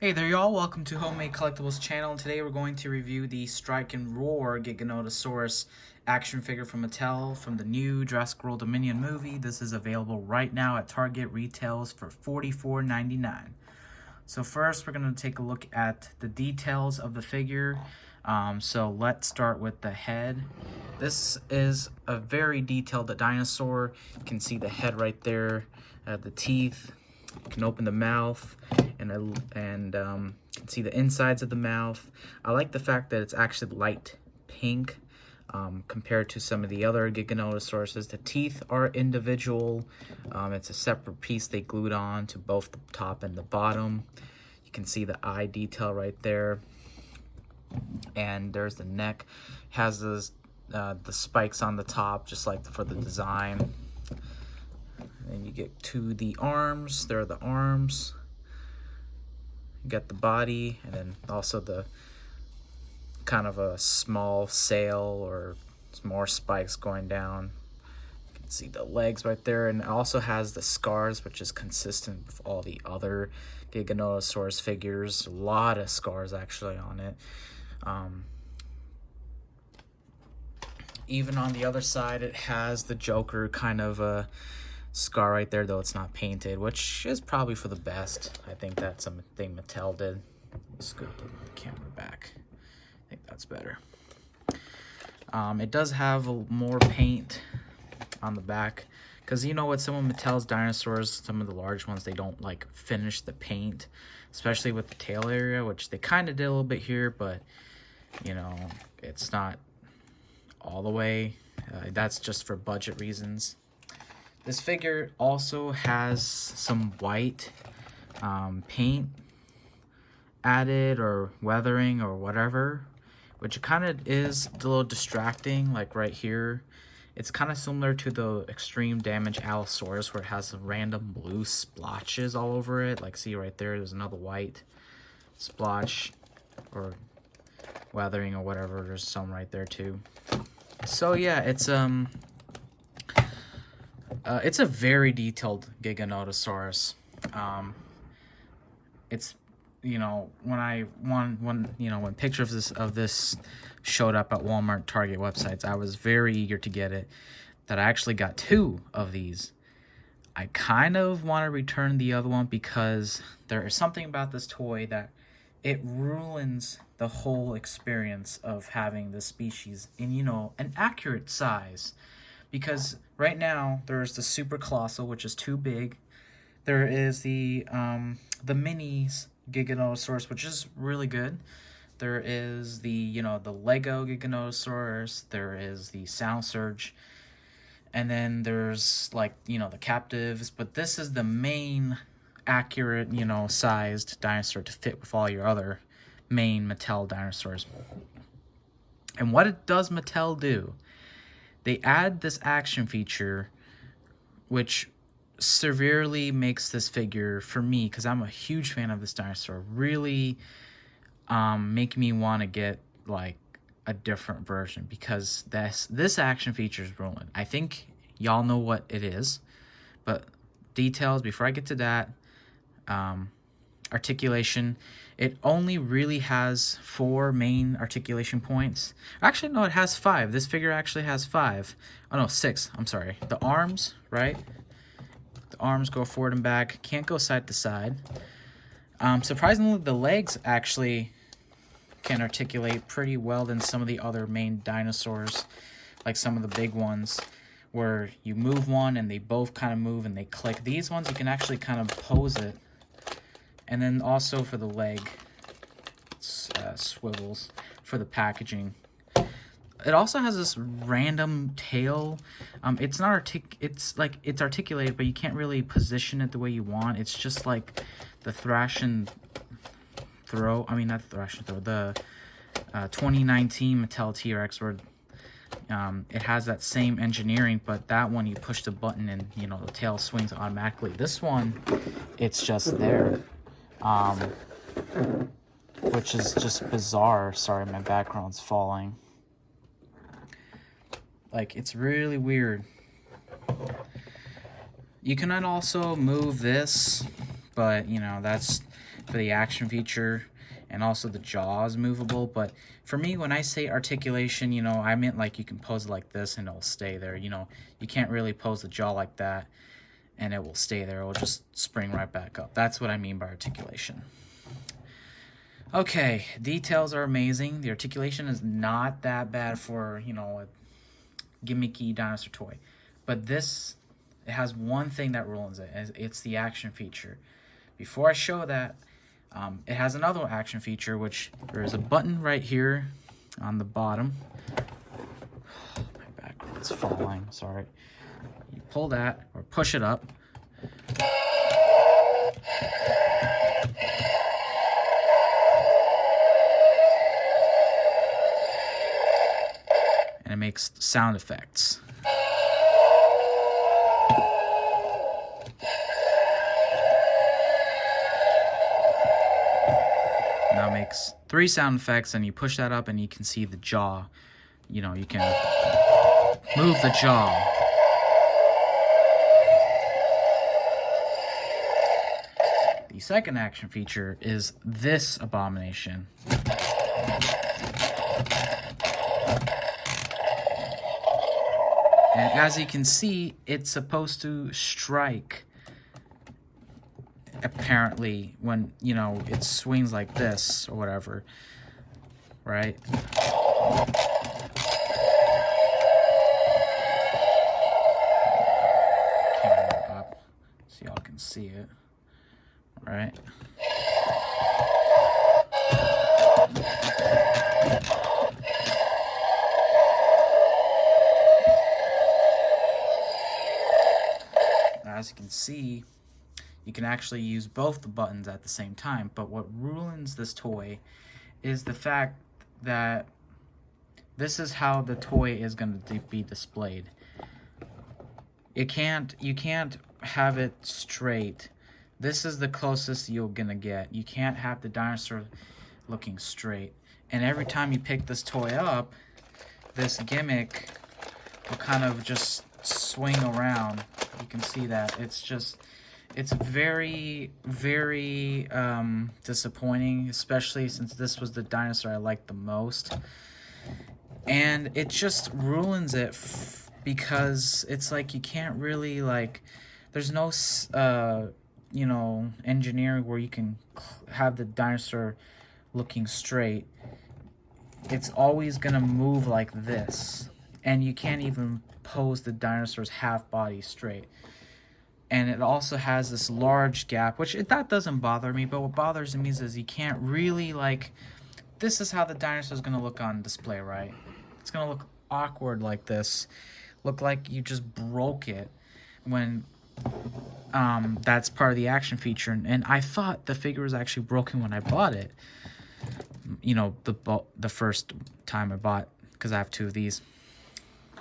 Hey there y'all, welcome to Homemade Collectibles channel, and today we're going to review the Strike and Roar Giganotosaurus action figure from Mattel from the new Jurassic World Dominion movie. This is available right now at Target, retails for $44.99. So first we're going to take a look at the details of the figure. So let's start with the head. This is a very detailed dinosaur. You can see the head right there, the teeth. You can open the mouth and can see the insides of the mouth. I like the fact that it's actually light pink compared to some of the other Giganotosauruses. The teeth are individual. It's a separate piece they glued on to both the top and the bottom. You can see the eye detail right there. And there's the neck. Has the spikes on the top, just like for the design. And you get to the arms. There are the arms. You got the body, and then also the kind of a small sail or more spikes going down. You can see the legs right there, and it also has the scars, which is consistent with all the other Giganotosaurus figures. A lot of scars actually on it. Even on the other side, it has the Joker kind of a scar right there, though it's not painted, which is probably for the best. I think that's something Mattel did. Let's scoot the camera back. I think that's better. It does have more paint on the back, because you know with some of Mattel's dinosaurs, some of the large ones, they don't like finish the paint, especially with the tail area, which they kind of did a little bit here, but you know, it's not all the way. That's just for budget reasons. This figure also has some white paint added, or weathering or whatever, which kind of is a little distracting. Like right here, it's kind of similar to the extreme damage Allosaurus, where it has some random blue splotches all over it. Like see right there, there's another white splotch or weathering or whatever. There's some right there too. So yeah, it's a very detailed Giganotosaurus. It's, you know, when pictures of this showed up at Walmart, Target websites, I was very eager to get it. That I actually got 2 of these. I kind of want to return the other one because there is something about this toy that it ruins the whole experience of having this species in, you know, an accurate size. Because right now there's the Super Colossal, which is too big. There is the minis Giganotosaurus, which is really good. There is the the Lego Giganotosaurus. There is the Sound Surge, and then there's like the captives. But this is the main accurate sized dinosaur to fit with all your other main Mattel dinosaurs. And what does Mattel do? They add this action feature, which severely makes this figure, for me, because I'm a huge fan of this dinosaur, really make me want to get like a different version, because this action feature is ruined. I think y'all know what it is, but details before I get to that. Articulation. It only really has 4 main articulation points. Actually, no, it has 5. This figure actually has 5. Oh no, 6. I'm sorry. The arms, right? The arms go forward and back. Can't go side to side. Surprisingly, the legs actually can articulate pretty well than some of the other main dinosaurs, like some of the big ones, where you move one and they both kind of move and they click. These ones, you can actually kind of pose it. And then also for the leg swivels for the packaging. It also has this random tail. It's not it's articulated, but you can't really position it the way you want. It's just like the thrash and throw. I mean, not the thrash and throw. The 2019 Mattel T-Rex, where it has that same engineering, but that one you push the button and the tail swings automatically. This one, it's just there. Which is just bizarre. Sorry, my background's falling. Like, it's really weird. You can also move this, but that's for the action feature, and also the jaw is movable. But for me, when I say articulation, you know, I meant like you can pose it like this and it'll stay there. You know, you can't really pose the jaw like that and it will stay there. It will just spring right back up. That's what I mean by articulation. Okay, details are amazing. The articulation is not that bad for, you know, a gimmicky dinosaur toy. But this, it has one thing that ruins it. It's the action feature. Before I show that, it has another action feature, which there is a button right here on the bottom. My background's falling, sorry. You pull that, or push it up. And it makes sound effects. Now it makes 3 sound effects, and you push that up and you can see the jaw. You know, you can move the jaw. The second action feature is this abomination. And as you can see, it's supposed to strike, apparently, when, you know, it swings like this or whatever, right? Camera up so y'all can see it, right? As you can see, you can actually use both the buttons at the same time, but what ruins this toy is the fact that this is how the toy is going to be displayed. You can't have it straight. This is the closest you're gonna get. You can't have the dinosaur looking straight. And every time you pick this toy up, this gimmick will kind of just swing around. You can see that. It's very, very disappointing, especially since this was the dinosaur I liked the most. And it just ruins it because it's like you can't really, like, there's no, you know, engineering where you can have the dinosaur looking straight. It's always gonna move like this, and you can't even pose the dinosaur's half body straight. And it also has this large gap, which that doesn't bother me, but what bothers me is you can't really, like, this is how the dinosaur is going to look on display, right? It's going to look awkward like this, look like you just broke it when that's part of the action feature. And I thought the figure was actually broken when I bought it, you know, the first time I bought, because I have 2 of these.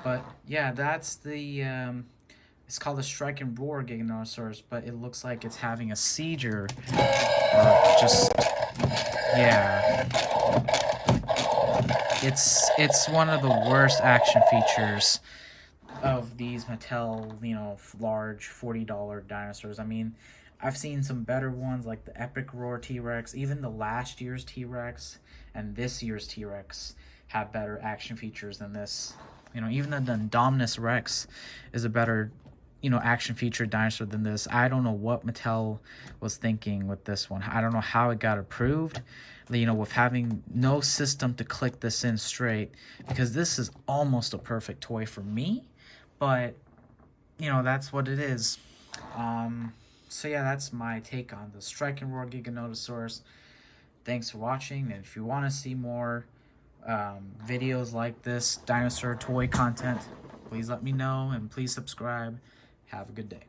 But yeah, that's the it's called the Strike and Roar Giganotosaurus, but it looks like it's having a seizure, or just, yeah. It's one of the worst action features of these Mattel, you know, large $40 dinosaurs. I mean, I've seen some better ones like the Epic Roar T-Rex. Even the last year's T-Rex and this year's T-Rex have better action features than this. You know, even the Indominus Rex is a better, you know, action feature dinosaur than this. I don't know what Mattel was thinking with this one. I don't know how it got approved, you know, with having no system to click this in straight, because this is almost a perfect toy for me, but, you know, that's what it is. So yeah, that's my take on the Strike and Roar Giganotosaurus. Thanks for watching, and if you want to see more videos like this, dinosaur toy content, please let me know, and please subscribe. Have a good day.